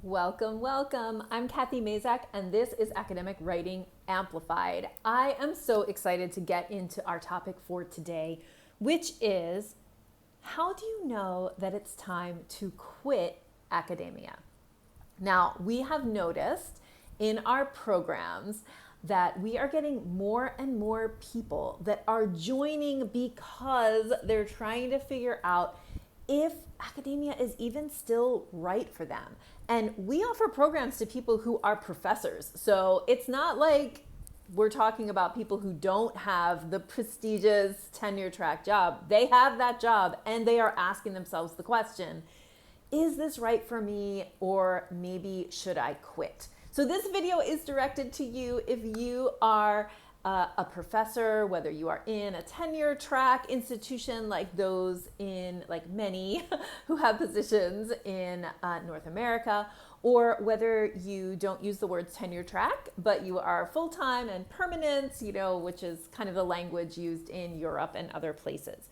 Welcome, welcome. I'm Kathy Mazak, and this is Academic Writing Amplified. I am so excited to get into our topic for today, which is how do you know that it's time to quit academia? Now, we have noticed in our programs that we are getting more and more people that are joining because they're trying to figure out if academia is even still right for them. And we offer programs to people who are professors. So it's not like we're talking about people who don't have the prestigious tenure-track job. They have that job and they are asking themselves the question, is this right for me, or maybe should I quit? So this video is directed to you if you are a professor, whether you are in a tenure track institution like those in like many who have positions in North America, or whether you don't use the words tenure track, but you are full-time and permanent, which is kind of the language used in Europe and other places.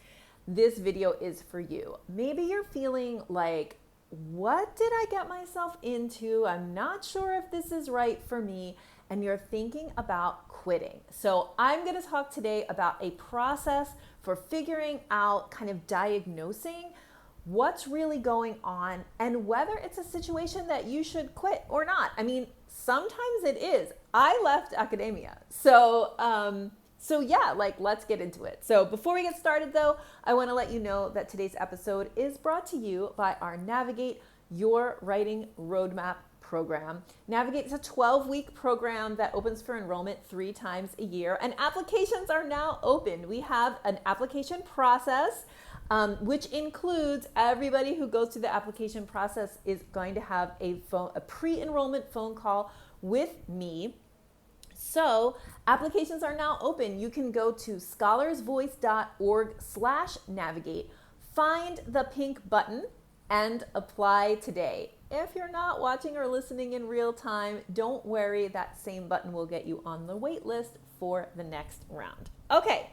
This video is for you. Maybe you're feeling like, what did I get myself into? I'm not sure if this is right for me. And you're thinking about quitting. So I'm going to talk today about a process for figuring out, kind of diagnosing what's really going on and whether it's a situation that you should quit or not. I mean, sometimes it is. I left academia. So yeah, let's get into it. So before we get started though, I want to let you know that today's episode is brought to you by our Navigate Your Writing Roadmap program. Navigate is a 12-week program that opens for enrollment 3 times a year, and applications are now open. We have an application process, which includes everybody who goes through the application process is going to have a pre-enrollment phone call with me. So applications are now open. You can go to scholarsvoice.org/navigate, find the pink button, and apply today. If you're not watching or listening in real time, don't worry, that same button will get you on the wait list for the next round. Okay,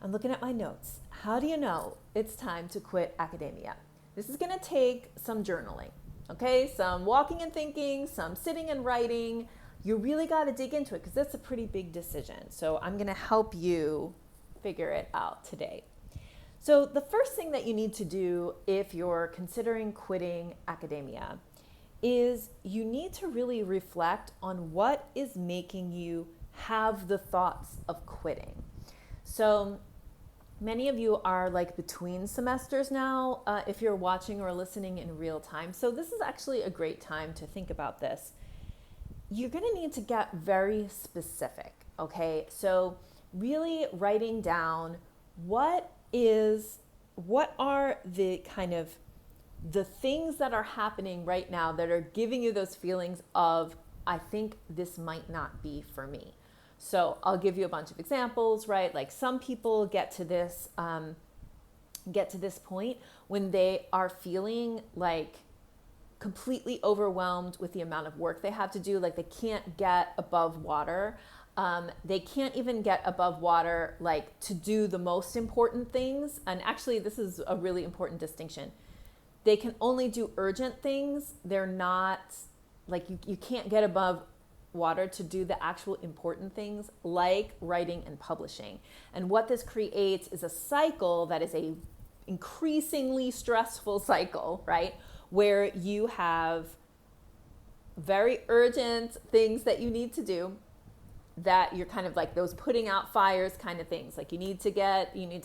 I'm looking at my notes. How do you know it's time to quit academia? This is gonna take some journaling, okay? Some walking and thinking, some sitting and writing. You really gotta dig into it because that's a pretty big decision. So I'm gonna help you figure it out today. So the first thing that you need to do if you're considering quitting academia is you need to really reflect on what is making you have the thoughts of quitting. So many of you are like between semesters now, if you're watching or listening in real time. So this is actually a great time to think about this. You're gonna need to get very specific, okay? So really writing down what are the kind of the things that are happening right now that are giving you those feelings of, I think this might not be for me. So I'll give you a bunch of examples, right? Like some people get to this point when they are feeling like completely overwhelmed with the amount of work they have to do. Like they can't get above water. They can't even get above water, like to do the most important things. And actually, this is a really important distinction. They can only do urgent things. They're not like, you can't get above water to do the actual important things like writing and publishing. And what this creates is a cycle that is a increasingly stressful cycle, right? Where you have very urgent things that you need to do, that you're kind of like those putting out fires kind of things. Like you need to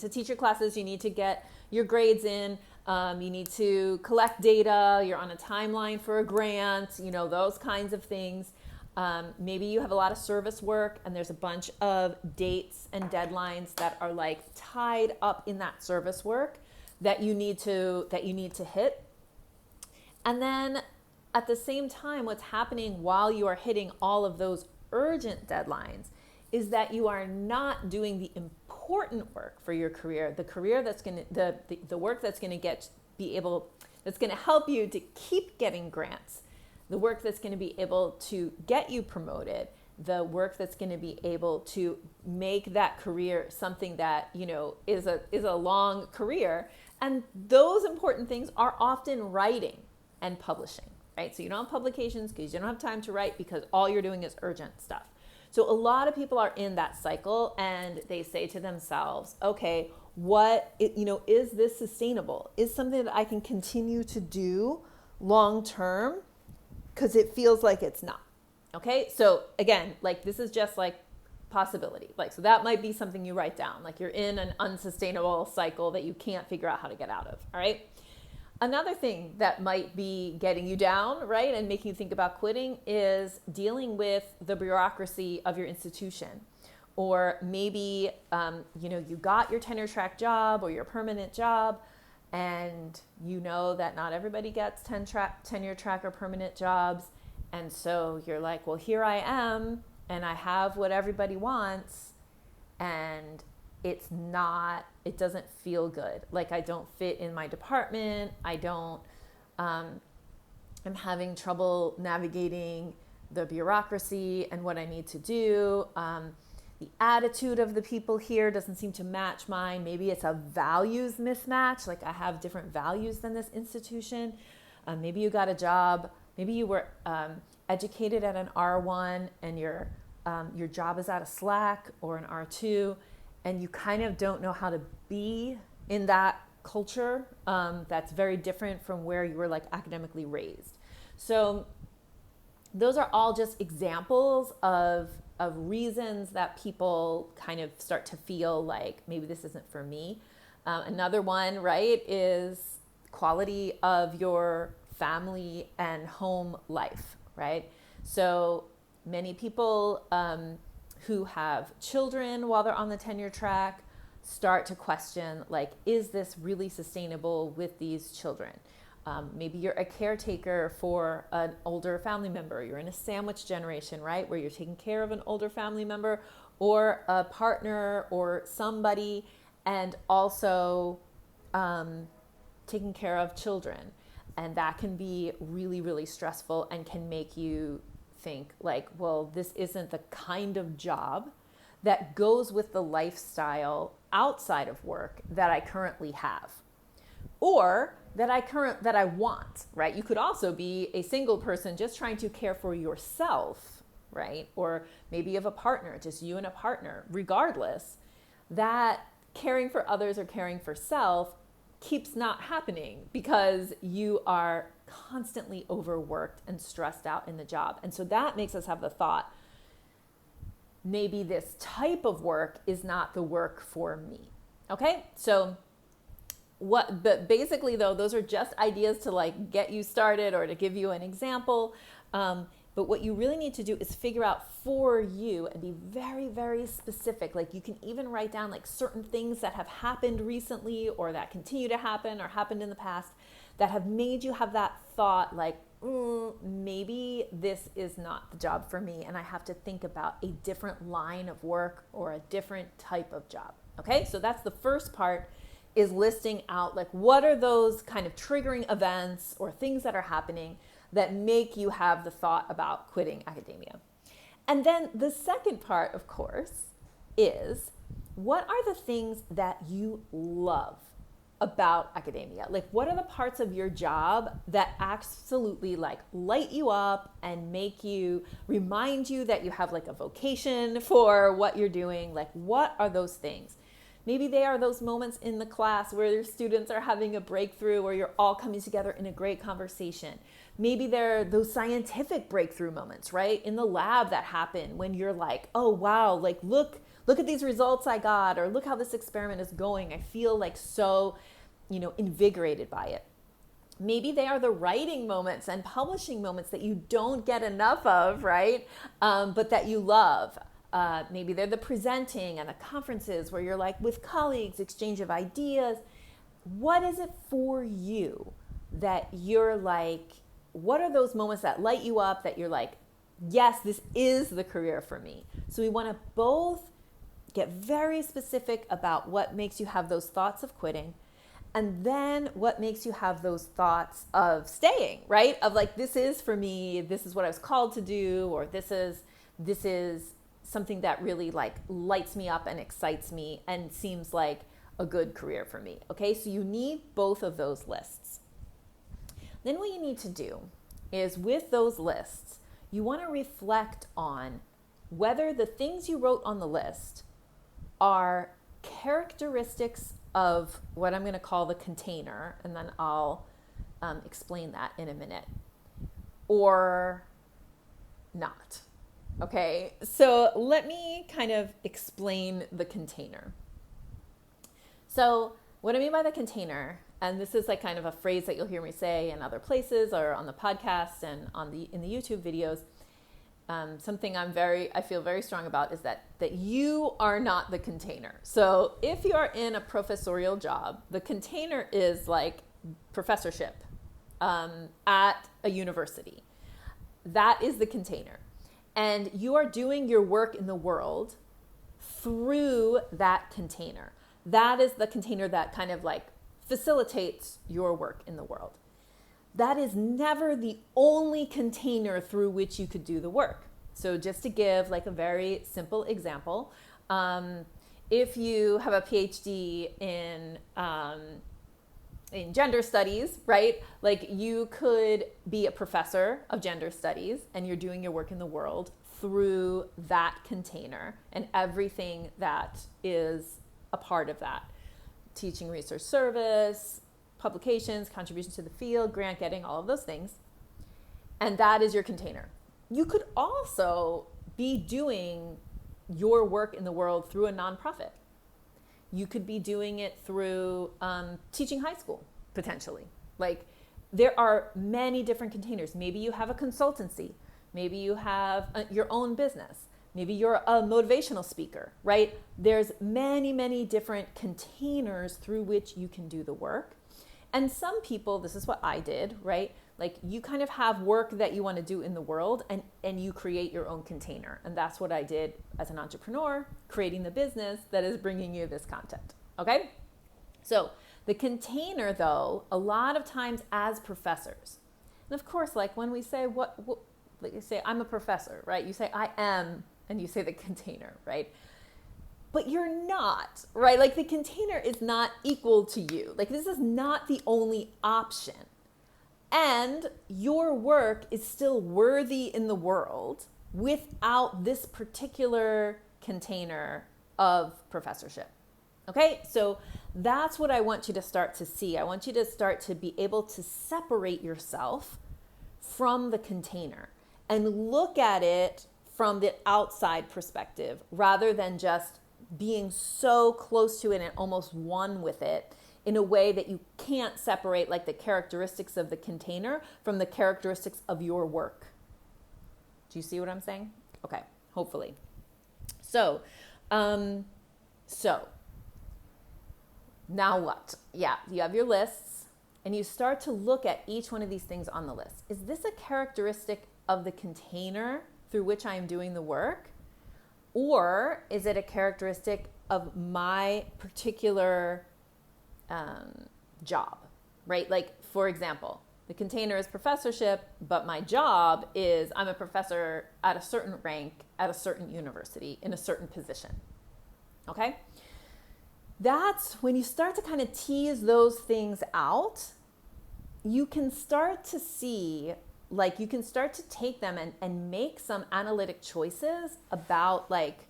teach your classes, you need to get your grades in, you need to collect data, you're on a timeline for a grant, those kinds of things. Maybe you have a lot of service work and there's a bunch of dates and deadlines that are like tied up in that service work that you need to hit. And then at the same time, what's happening while you are hitting all of those urgent deadlines is that you are not doing the important work for your career, the work that's going to help you to keep getting grants, the work that's going to be able to get you promoted, the work that's going to be able to make that career something that, is a long career. And those important things are often writing and publishing. right? So you don't have publications because you don't have time to write because all you're doing is urgent stuff. So a lot of people are in that cycle and they say to themselves, okay, is this sustainable? Is something that I can continue to do long term? Because it feels like it's not. Okay, so again, like this is just like possibility. Like, so that might be something you write down. Like you're in an unsustainable cycle that you can't figure out how to get out of. All right. Another thing that might be getting you down, right, and making you think about quitting is dealing with the bureaucracy of your institution. Or maybe, you got your tenure-track job or your permanent job, and you know that not everybody gets tenure-track or permanent jobs. And so you're like, well, here I am, and I have what everybody wants, and it doesn't feel good. Like I don't fit in my department. I'm having trouble navigating the bureaucracy and what I need to do. The attitude of the people here doesn't seem to match mine. Maybe it's a values mismatch. Like I have different values than this institution. Maybe you got a job. Maybe you were educated at an R1 and your job is at a Slack or an R2, and you kind of don't know how to be in that culture that's very different from where you were like academically raised. So those are all just examples of reasons that people kind of start to feel like maybe this isn't for me. Another one, right, is quality of your family and home life, right? So many people who have children while they're on the tenure track start to question, like, is this really sustainable with these children? Maybe you're a caretaker for an older family member. You're in a sandwich generation, right? Where you're taking care of an older family member or a partner or somebody, and also taking care of children. And that can be really, really stressful and can make you think like, well, this isn't the kind of job that goes with the lifestyle outside of work that I currently have, or that I want, right? You could also be a single person just trying to care for yourself, right? Or maybe you have a partner, just you and a partner. Regardless, that caring for others or caring for self keeps not happening because you are constantly overworked and stressed out in the job. And so that makes us have the thought, maybe this type of work is not the work for me. Okay? So but basically though, those are just ideas to like get you started or to give you an example. But what you really need to do is figure out for you and be very, very specific. Like you can even write down like certain things that have happened recently or that continue to happen or happened in the past that have made you have that thought like, maybe this is not the job for me and I have to think about a different line of work or a different type of job. Okay, so that's the first part, is listing out like what are those kind of triggering events or things that are happening that make you have the thought about quitting academia. And then the second part, of course, is what are the things that you love about academia? Like what are the parts of your job that absolutely like light you up and make you, remind you that you have like a vocation for what you're doing? Like what are those things? Maybe they are those moments in the class where your students are having a breakthrough or you're all coming together in a great conversation. Maybe they're those scientific breakthrough moments, right? In the lab that happen when you're like, oh, wow, like look at these results I got, or look how this experiment is going. I feel like so, invigorated by it. Maybe they are the writing moments and publishing moments that you don't get enough of, right? But that you love. Maybe they're the presenting and the conferences where you're like with colleagues, exchange of ideas. What is it for you that you're like, what are those moments that light you up that you're like, yes, this is the career for me? So we want to both get very specific about what makes you have those thoughts of quitting, and then what makes you have those thoughts of staying, right? Of like, this is for me, this is what I was called to do, or this is something that really like lights me up and excites me and seems like a good career for me. Okay, so you need both of those lists. Then what you need to do is with those lists, you want to reflect on whether the things you wrote on the list are characteristics of what I'm going to call the container, and then I'll explain that in a minute, or not. Okay, so let me kind of explain the container. So what I mean by the container, and this is like kind of a phrase that you'll hear me say in other places or on the podcast and in the YouTube videos, something I feel very strong about is that you are not the container. So if you are in a professorial job, the container is like professorship at a university. That is the container. And you are doing your work in the world through that container. That is the container that kind of like facilitates your work in the world. That is never the only container through which you could do the work. So just to give like a very simple example, if you have a PhD in gender studies, right? Like you could be a professor of gender studies and you're doing your work in the world through that container and everything that is a part of that. Teaching, research, service, publications, contributions to the field, grant getting, all of those things. And that is your container. You could also be doing your work in the world through a nonprofit. You could be doing it through teaching high school, potentially. Like there are many different containers. Maybe you have a consultancy. Maybe you have your own business. Maybe you're a motivational speaker, right? There's many, many different containers through which you can do the work. And some people, this is what I did, right? Like you kind of have work that you want to do in the world and you create your own container. And that's what I did as an entrepreneur, creating the business that is bringing you this content, okay? So the container though, a lot of times as professors, and of course, like when we say like you say, I'm a professor, right? You say, I am, and you say the container, right? But you're not, right? Like the container is not equal to you. Like this is not the only option. And your work is still worthy in the world without this particular container of professorship. Okay, so that's what I want you to start to see. I want you to start to be able to separate yourself from the container and look at it from the outside perspective rather than just being so close to it and almost one with it in a way that you can't separate like the characteristics of the container from the characteristics of your work. Do you see what I'm saying? Okay, hopefully. So now what? Yeah, you have your lists and you start to look at each one of these things on the list. Is this a characteristic of the container through which I am doing the work? Or is it a characteristic of my particular job, right? Like, for example, the container is professorship, but my job is I'm a professor at a certain rank at a certain university in a certain position, okay? That's when you start to kind of tease those things out, you can start to see, like you can start to take them and make some analytic choices about like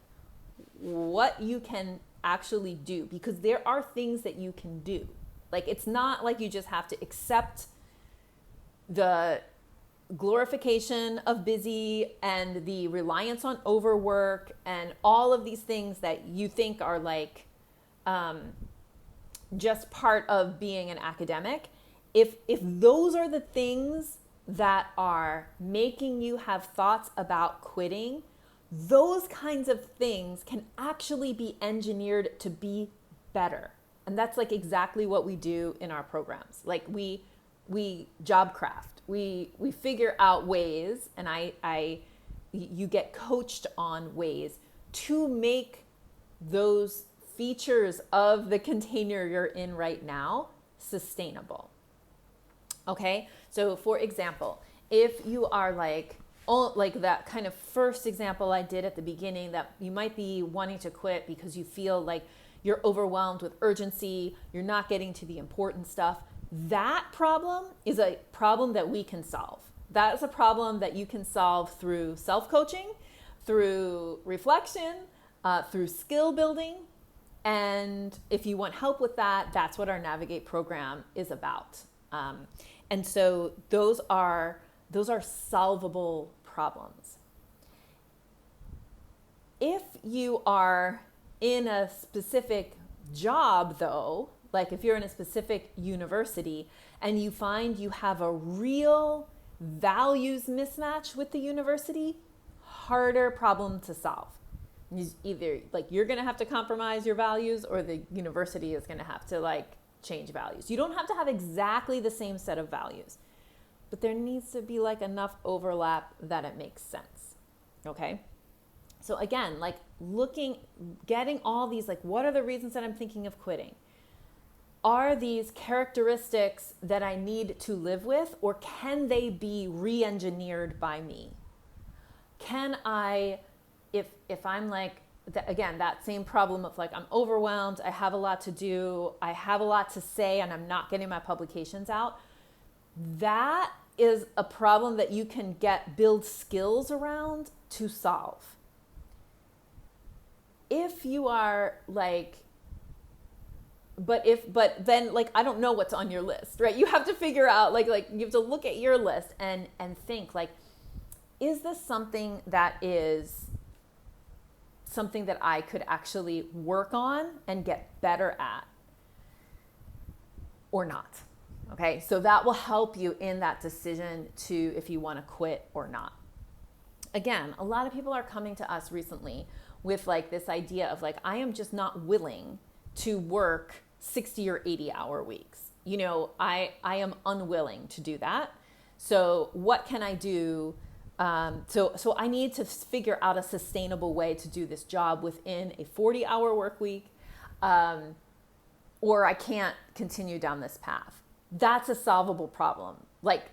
what you can actually do, because there are things that you can do. Like it's not like you just have to accept the glorification of busy and the reliance on overwork and all of these things that you think are like just part of being an academic. If those are the things that are making you have thoughts about quitting, those kinds of things can actually be engineered to be better. And that's like exactly what we do in our programs. Like we job craft, we figure out ways, and you get coached on ways to make those features of the container you're in right now sustainable. Okay, so for example, if you are like that kind of first example I did at the beginning, that you might be wanting to quit because you feel like you're overwhelmed with urgency, you're not getting to the important stuff, that problem is a problem that we can solve. That is a problem that you can solve through self-coaching, through reflection, through skill building. And if you want help with that, that's what our Navigate program is about. And so those are solvable problems. If you are in a specific job, though, like if you're in a specific university and you find you have a real values mismatch with the university, harder problem to solve. Either like you're going to have to compromise your values, or the university is going to have to like change values. You don't have to have exactly the same set of values, but there needs to be like enough overlap that it makes sense. Okay. So again, like getting all these, like, what are the reasons that I'm thinking of quitting? Are these characteristics that I need to live with, or can they be re-engineered by me? Can I, if I'm like, again, that same problem of like, I'm overwhelmed, I have a lot to do, I have a lot to say, and I'm not getting my publications out, that is a problem that you can build skills around to solve. If you are like, but then like, I don't know what's on your list, right? You have to figure out like you have to look at your list and think like, is this something that I could actually work on and get better at or not? Okay. So that will help you in that decision to, if you want to quit or not. Again, a lot of people are coming to us recently with like this idea of like, I am just not willing to work 60 or 80-hour weeks. You know, I am unwilling to do that. So what can I do? So I need to figure out a sustainable way to do this job within a 40-hour work week, or I can't continue down this path. That's a solvable problem. Like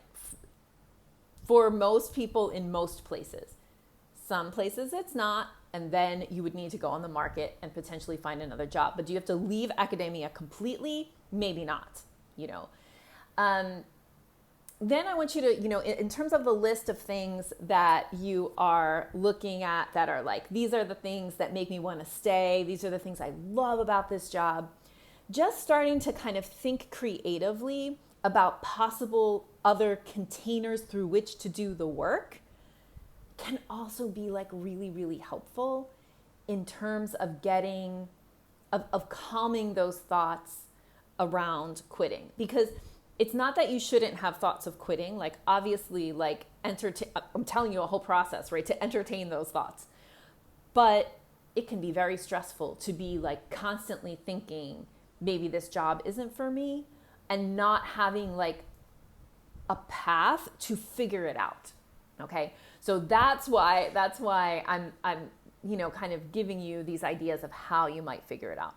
for most people in most places. Some places it's not, and then you would need to go on the market and potentially find another job. But do you have to leave academia completely? Maybe not, you know. Then I want you to, you know, in terms of the list of things that you are looking at that are like, these are the things that make me want to stay, these are the things I love about this job, just starting to kind of think creatively about possible other containers through which to do the work can also be like really, really helpful in terms of of calming those thoughts around quitting. Because it's not that you shouldn't have thoughts of quitting. Like obviously, like I'm telling you a whole process, right? To entertain those thoughts. But it can be very stressful to be like constantly thinking maybe this job isn't for me and not having like a path to figure it out. Okay. So that's why I'm, you know, kind of giving you these ideas of how you might figure it out.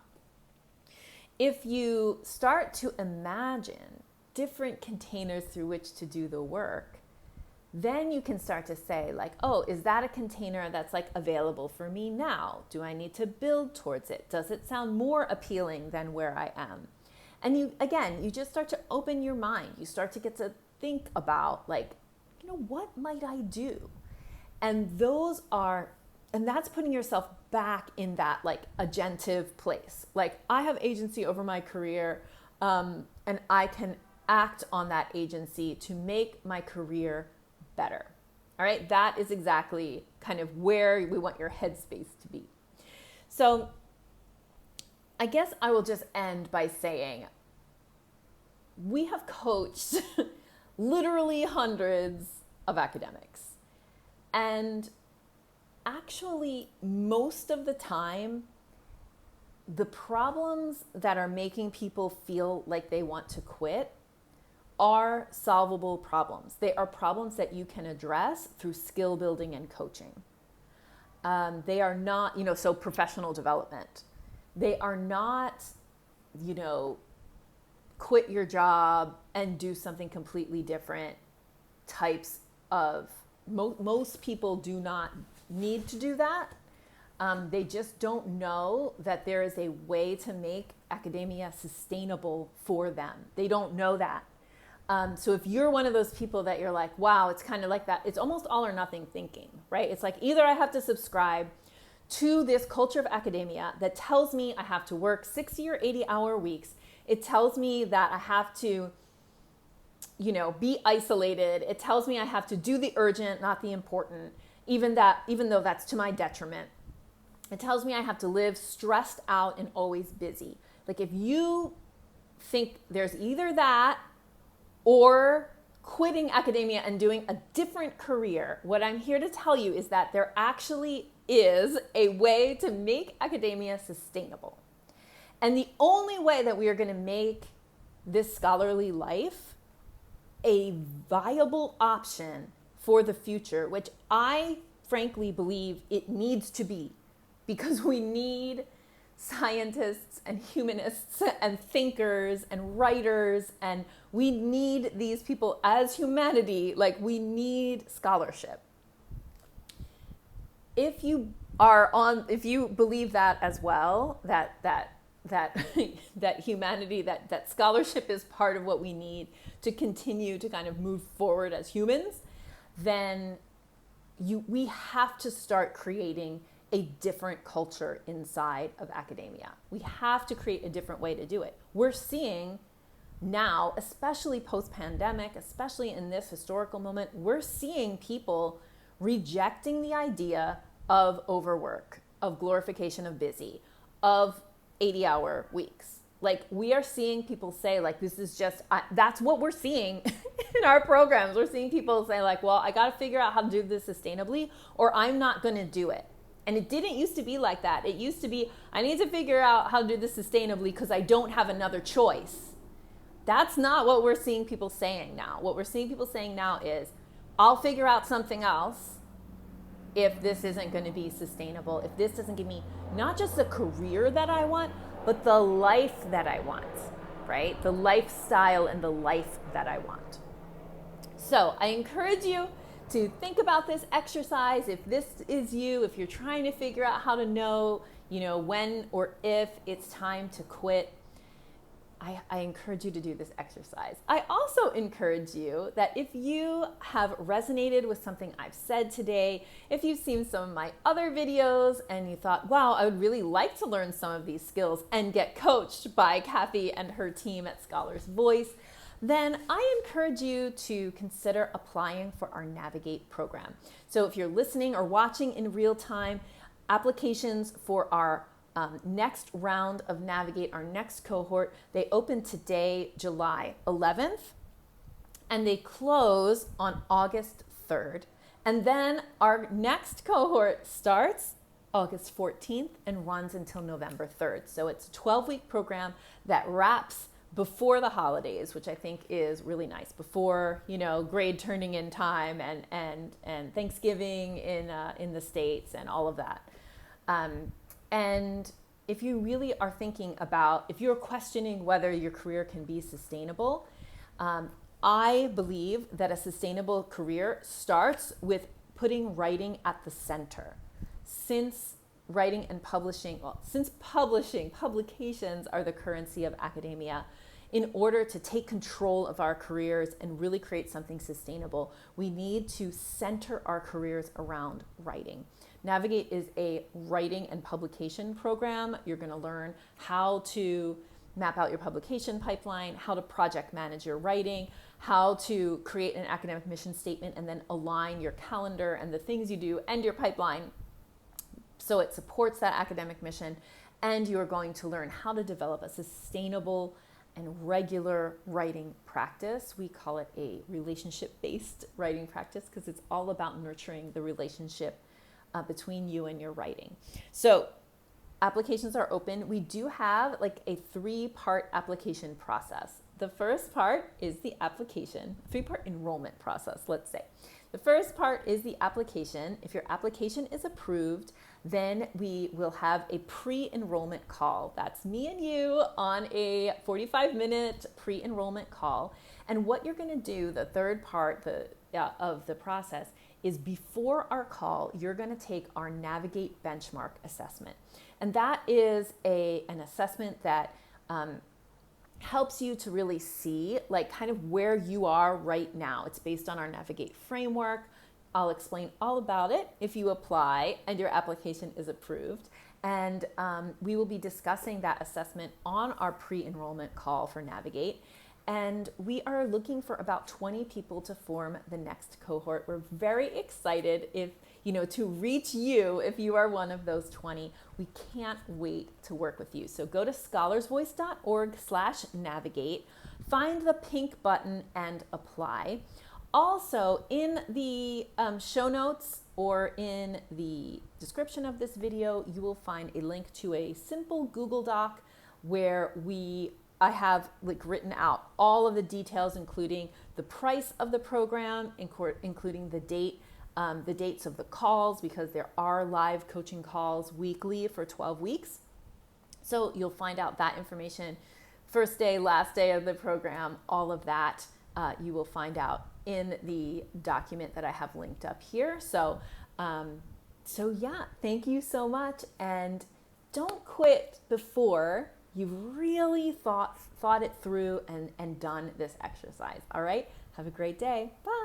If you start to imagine different containers through which to do the work, then you can start to say like, oh, is that a container that's like available for me now? Do I need to build towards it? Does it sound more appealing than where I am? And you just start to open your mind. You start to get to think about like, you know, what might I do? And that's putting yourself back in that like agentive place. Like I have agency over my career, and I can act on that agency to make my career better. All right. That is exactly kind of where we want your headspace to be. So I guess I will just end by saying we have coached literally hundreds of academics. And actually, most of the time, the problems that are making people feel like they want to quit are solvable problems. They are problems that you can address through skill building and coaching. They are not, you know, so professional development. They are not, you know, quit your job and do something completely different types of, most people do not need to do that. They just don't know that there is a way to make academia sustainable for them. They don't know that. So if you're one of those people that you're like, wow, it's kind of like that, it's almost all or nothing thinking, right? It's like either I have to subscribe to this culture of academia that tells me I have to work 60 or 80-hour weeks. It tells me that I have to, be isolated. It tells me I have to do the urgent, not the important, even though that's to my detriment. It tells me I have to live stressed out and always busy. Like if you think there's either that or quitting academia and doing a different career, what I'm here to tell you is that there actually is a way to make academia sustainable. And the only way that we are going to make this scholarly life a viable option for the future, which I frankly believe it needs to be, because we need scientists and humanists and thinkers and writers, and we need these people as humanity. Like, we need scholarship. If you believe that as well, that humanity, that scholarship is part of what we need to continue to kind of move forward as humans, then we have to start creating a different culture inside of academia. We have to create a different way to do it. We're seeing now, especially post-pandemic, especially in this historical moment, we're seeing people rejecting the idea of overwork, of glorification of busy, of 80-hour weeks. Like, we are seeing people say, like, this is just, that's what we're seeing in our programs. We're seeing people say, like, well, I got to figure out how to do this sustainably, or I'm not going to do it. And it didn't used to be like that. It used to be, I need to figure out how to do this sustainably because I don't have another choice. That's not what we're seeing people saying now. What we're seeing people saying now is, I'll figure out something else if this isn't going to be sustainable, if this doesn't give me not just the career that I want, but the life that I want, right? The lifestyle and the life that I want. So I encourage you to think about this exercise. If this is you, if you're trying to figure out how to know, when or if it's time to quit, I encourage you to do this exercise. I also encourage you that if you have resonated with something I've said today, if you've seen some of my other videos and you thought, wow, I would really like to learn some of these skills and get coached by Kathy and her team at Scholar's Voice, then I encourage you to consider applying for our Navigate program. So if you're listening or watching in real time, applications for our next round of Navigate, our next cohort, they open today, July 11th, and they close on August 3rd. And then our next cohort starts August 14th and runs until November 3rd. So it's a 12-week program that wraps before the holidays, which I think is really nice, before, grade turning in time and Thanksgiving in the States and all of that. And if you really are thinking about, if you're questioning whether your career can be sustainable, I believe that a sustainable career starts with putting writing at the center. Since publications are the currency of academia, in order to take control of our careers and really create something sustainable, we need to center our careers around writing. Navigate is a writing and publication program. You're going to learn how to map out your publication pipeline, how to project manage your writing, how to create an academic mission statement, and then align your calendar and the things you do and your pipeline so it supports that academic mission. And you're going to learn how to develop a sustainable and regular writing practice. We call it a relationship-based writing practice because it's all about nurturing the relationship between you and your writing. So applications are open. We do have like a 3-part application process. The first part is the application, 3-part enrollment process, let's say. The first part is the application. If your application is approved, then we will have a pre-enrollment call. That's me and you on a 45-minute pre-enrollment call. And what you're going to do, the third part of the process, is before our call, you're going to take our Navigate benchmark assessment. And that is an assessment that helps you to really see like kind of where you are right now. It's based on our Navigate framework. I'll explain all about it if you apply and your application is approved. And we will be discussing that assessment on our pre-enrollment call for Navigate. And we are looking for about 20 people to form the next cohort. We're very excited to reach you if you are one of those 20. We can't wait to work with you. So go to scholarsvoice.org/navigate, find the pink button and apply. Also, in the show notes or in the description of this video, you will find a link to a simple Google Doc where I have written out all of the details, including the price of the program, including the dates of the calls, because there are live coaching calls weekly for 12 weeks. So you'll find out that information, first day, last day of the program, all of that you will find out in the document that I have linked up here. So yeah, thank you so much. And don't quit before you've really thought it through and done this exercise. All right, have a great day. Bye.